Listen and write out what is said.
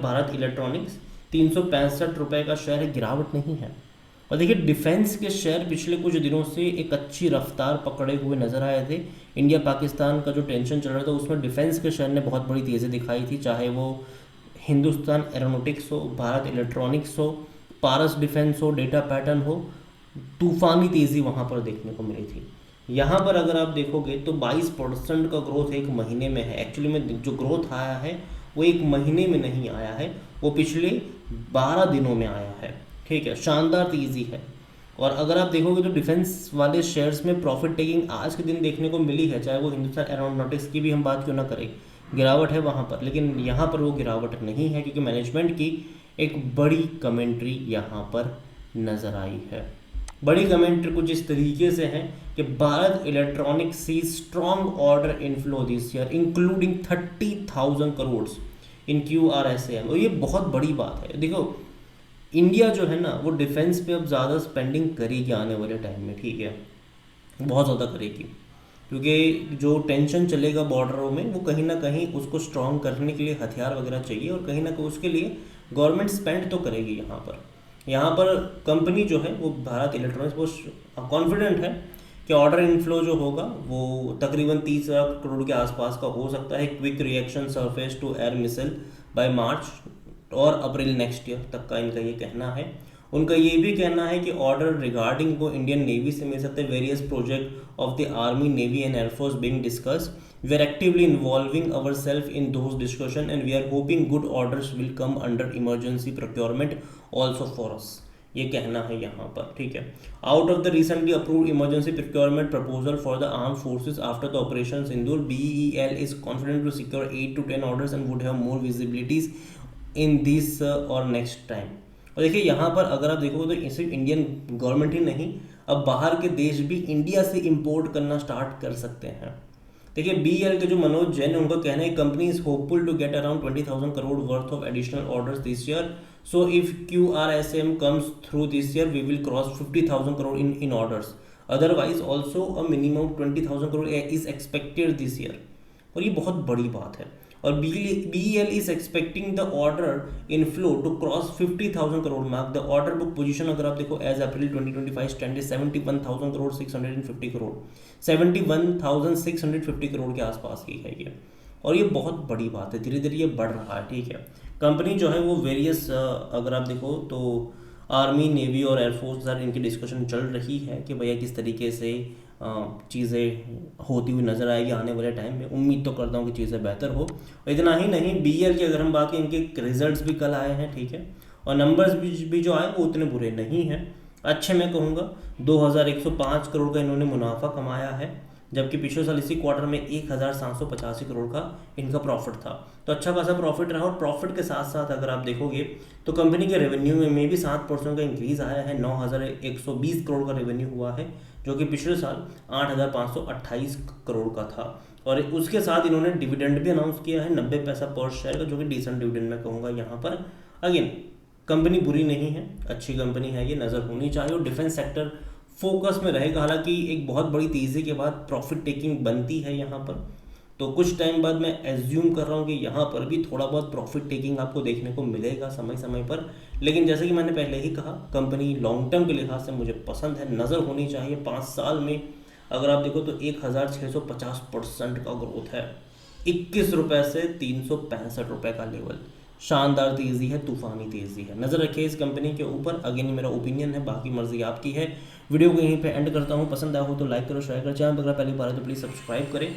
Bharat electronics 365 रुपये का share है, गिरावट नहीं है। और देखिए डिफेंस के शेयर पिछले कुछ दिनों से एक अच्छी रफ्तार पकड़े हुए नजर आए थे। इंडिया पाकिस्तान का जो टेंशन चल रहा था उसमें डिफेंस के शेयर ने बहुत बड़ी तेज़ी दिखाई थी, चाहे वो हिंदुस्तान एरोनॉटिक्स हो, भारत इलेक्ट्रॉनिक्स हो, पारस डिफेंस हो, डेटा पैटर्न हो, तूफानी तेज़ी वहाँ पर देखने को मिली थी। यहाँ पर अगर आप देखोगे तो 22% का ग्रोथ एक महीने में है। एक्चुअली में जो ग्रोथ आया है वो एक महीने में नहीं आया है, वो पिछले 12 दिनों में आया है। ठीक है, शानदार तेज़ी है। और अगर आप देखोगे तो डिफेंस वाले शेयर्स में प्रॉफिट टेकिंग आज के दिन देखने को मिली है, चाहे वो हिंदुस्तान एरोनॉटिक्स की भी हम बात क्यों ना करें, गिरावट है वहाँ पर, लेकिन यहाँ पर वो गिरावट नहीं है क्योंकि मैनेजमेंट की एक बड़ी कमेंट्री यहाँ पर नज़र आई है। बड़ी कमेंट्री कुछ इस तरीके से है कि Bharat electronics see strong order inflow this year including 30,000 crore in QRSAM। और ये बहुत बड़ी बात है। देखो इंडिया जो है ना वो डिफेंस पे अब ज़्यादा स्पेंडिंग करेगी आने वाले टाइम में, ठीक है, बहुत ज़्यादा करेगी, क्योंकि जो टेंशन चलेगा बॉर्डरों में वो कहीं ना कहीं उसको स्ट्रॉन्ग करने के लिए हथियार वगैरह चाहिए, और कहीं ना कहीं उसके लिए गवर्नमेंट स्पेंड तो करेगी। यहाँ पर कंपनी जो है वो भारत इलेक्ट्रॉनिक्स वो कॉन्फिडेंट है कि ऑर्डर इनफ्लो जो होगा वो तकरीबन 30,000 करोड़ के आसपास का हो सकता है। Quick reaction surface to air missile by March और अप्रैल नेक्स्ट ईयर तक का इनका ये कहना है। उनका ये भी कहना है कि ऑर्डर रिगार्डिंग वो इंडियन नेवी से मिल सकते हैं। Various project of the army, navy and air force being discuss, we are actively involving our self in those discussion and we are hoping good orders will come under emergency procurement also for us, ये कहना है यहाँ पर। ठीक है, out of the recently approved emergency procurement proposal for the arm forces after the operation Sindoor, BEL is confident to secure 8 to 10 orders and would have more visibilities in this or next time। और देखिए यहाँ पर अगर आप देखोगे तो सिर्फ Indian government ही नहीं, अब बाहर के देश भी इंडिया से इंपोर्ट करना स्टार्ट कर सकते हैं। देखिए BEL के जो मनोज जैन है उनका कहना है company is hopeful to get around 20,000 crore worth of additional orders this year, so if QRSAM comes through this year we will cross 50,000 crore in orders, otherwise also a minimum 20,000 crore is expected this year. और ये बहुत बड़ी बात है। और BEL is expecting the order inflow to cross 50,000 crore mark. The order book position अगर आप देखो एज अप्रैल 2025 स्टैंड 71,000 करोड़ 650 करोड़ 71,650 करोड़ के आसपास की है ये। और ये बहुत बड़ी बात है, धीरे धीरे ये बढ़ रहा है। ठीक है, कंपनी जो है वो वेरियस अगर आप देखो तो आर्मी, नेवी और एयरफोर्स के साथ इनकी डिस्कशन चल रही है कि भैया किस तरीके से चीज़ें होती हुई नज़र आएगी आने वाले टाइम में। उम्मीद तो करता हूँ कि चीज़ें बेहतर हो। और इतना ही नहीं, BEL की अगर हम बात करें इनके रिजल्ट्स भी कल आए हैं, ठीक है, और नंबर्स भी जो आए वो उतने बुरे नहीं हैं, अच्छे मैं कहूँगा। 2,105 करोड़ का इन्होंने मुनाफा कमाया है, जबकि पिछले साल इसी क्वार्टर में 1,785 करोड़ का इनका प्रॉफिट था। तो अच्छा खासा प्रॉफिट रहा। और प्रॉफिट के साथ साथ अगर आप देखोगे तो कंपनी के रेवेन्यू में भी 7% का इंक्रीज आया है। 9,120 करोड़ का रेवेन्यू हुआ है, जो कि पिछले साल 8,528 करोड़ का था। और उसके साथ इन्होंने डिविडेंड भी अनाउंस किया है 90 पैसा पर शेयर का, जो कि डिसेंट डिविडेंड मैं कहूँगा। यहाँ पर अगेन कंपनी बुरी नहीं है, अच्छी कंपनी है, ये नज़र होनी चाहिए। और डिफेंस सेक्टर फोकस में रहेगा। हालांकि एक बहुत बड़ी तेज़ी के बाद प्रॉफिट टेकिंग बनती है यहाँ पर, तो कुछ टाइम बाद मैं एज्यूम कर रहा हूँ कि यहाँ पर भी थोड़ा बहुत प्रॉफिट टेकिंग आपको देखने को मिलेगा समय समय पर। लेकिन जैसे कि मैंने पहले ही कहा, कंपनी लॉन्ग टर्म के लिहाज से मुझे पसंद है, नज़र होनी चाहिए। 5 साल में अगर आप देखो तो 1,650% का ग्रोथ है, 21 रुपये से 365 रुपये का लेवल, शानदार तेज़ी है, तूफानी तेज़ी है। नज़र रखिए इस कंपनी के ऊपर। अगेन मेरा ओपिनियन है, बाकी मर्जी आपकी है। वीडियो को यहीं पे एंड करता हूँ। पसंद आया हो तो लाइक करो, शेयर करो, चैनल पर पहली बार है तो प्लीज़ सब्सक्राइब करें।